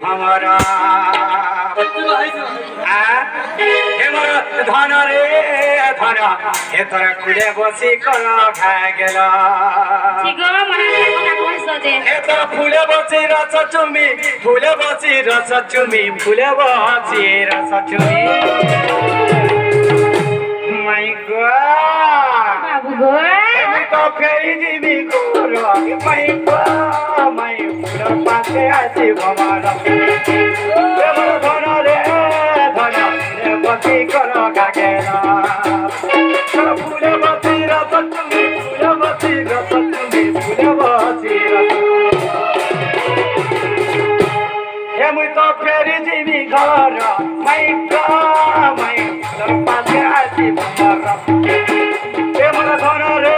हमारा धन रे धन एतर खुले बसी कर खा गेल एतर फुले बसी रस चुमी फुले बसी रस चुमी फुले बसी रस चुमी माय गॉड बाबू गो मैं तो फेरी जीवी गोरो माय गॉड माय फुल पाते आसी भमारा धन रे धन फुले बसी कर खा गेल फुले बसी रस चुमी फुले बसी रस चुमी फुले बसी रस हे मुई तो फेरी जीवी घर माय गॉड माय फुल पाते आसी भमारा हे मन धन रे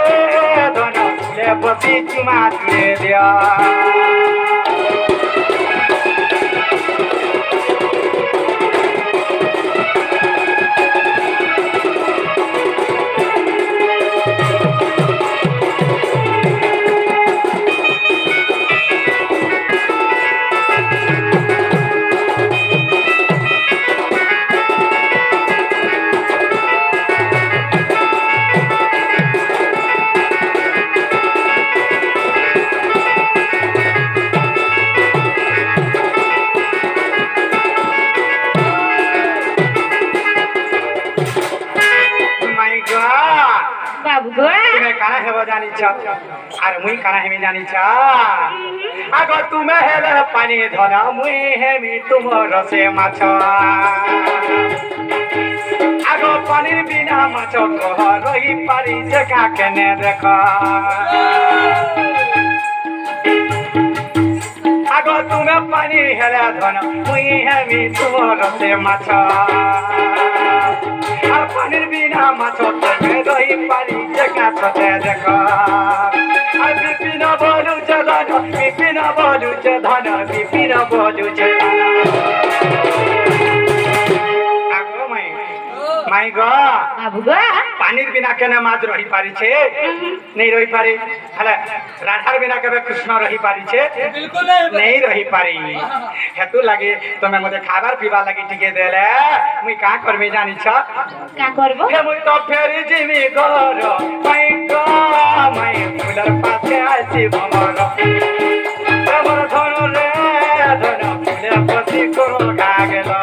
धन फुले बसी चुमा दे दिया बाबू गो तुम्हें काना हेवा जानी चा अरे मुई काना हेमी जानी चा अगर तुम्हें हेले पानी धना मुई हेमी तुम रसे माछ अगर पानी बिना माछ कह रही पारी जगह केने देख अगर तुम्हें पानी हेले धना मुई हेमी तुम रसे माछ पानीर बिना माछ रही पारी जगह छते देख विपिन बोलू छ धन विपिन बोलू छ धन विपिन बोलू छ माई गो बाबू गो पानीर बिना केना माछ रही पारी छे नहीं रही पारी हले राधार बिना केबे कृष्ण रही पारी छे बिल्कुल नहीं रही पारी हेतु लागे तमे मते खाबार पीबा लागि टिके देले मुई का करबे जानी छ का करबो हे मुई तो फेरी जीवी घर माई गो माई फुलर पाछे आसी भमर हमर धन रे धन फुले बसी करो खा गेल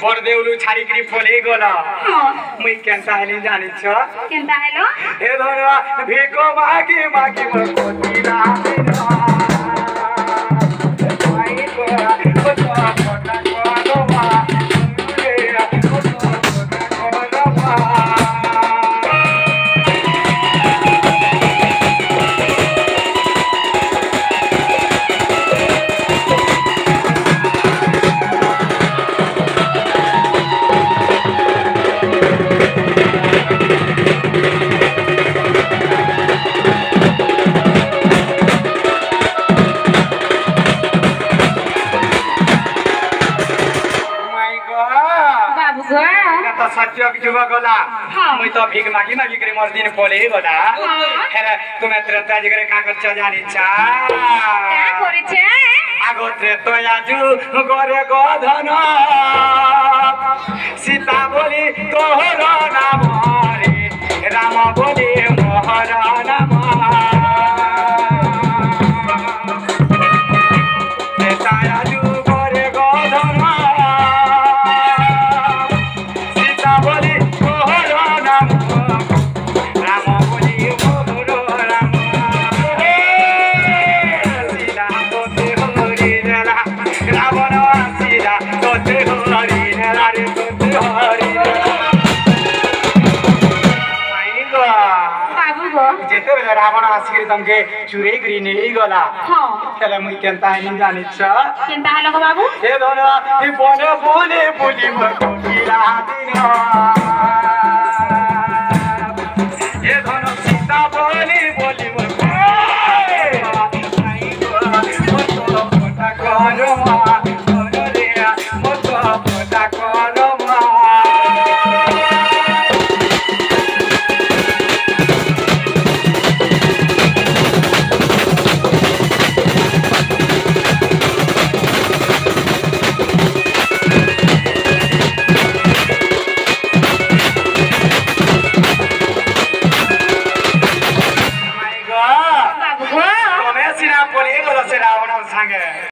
बरदेउलु छाड़िकरी पले गला मुई केनता हेली जानि छ केनता हेलो हे धरा भिको मागी मागी कोती ना माई कोरा कोता कोता कोमा रे कोता कोता कोमा सत्य जुवा गला मुई तो भीख मागी मागी करे मोर दिन पले गला हेरे तुमे त्रेता जगरे का करछ जानि छा का करिछे आगो त्रेतया जु गरे गधन सीता बोली तोहर नाम रे राम बोली मोहर नाम त्रेतया जु गरे गधन सीता बोली तोहर नाम ଯେତେବେଳେ ରାବଣ ଆସିକି ତମକେ ଚୁରେଇ କରି ନେଇଗଲା ହଁ ହେଲେ ମୁଇଁ କେନ୍ତା ହେନି ଜାଣିଛ କେନ୍ତା ହେଲ ଗো ବାବୁ ଏ ଧନ ଏ ବନ ବୁଲି ବୁଲି ମୋର କୋକିଲା ଦିନ ଏ ଧନ ସୀତା ବୋଲି ବୋଲି ମୋର ବାବୁ ଗো ତମେ ସିନା ପଳେଇ ଗଲ ସେ ରାବଣ ସାଙ୍ଗେ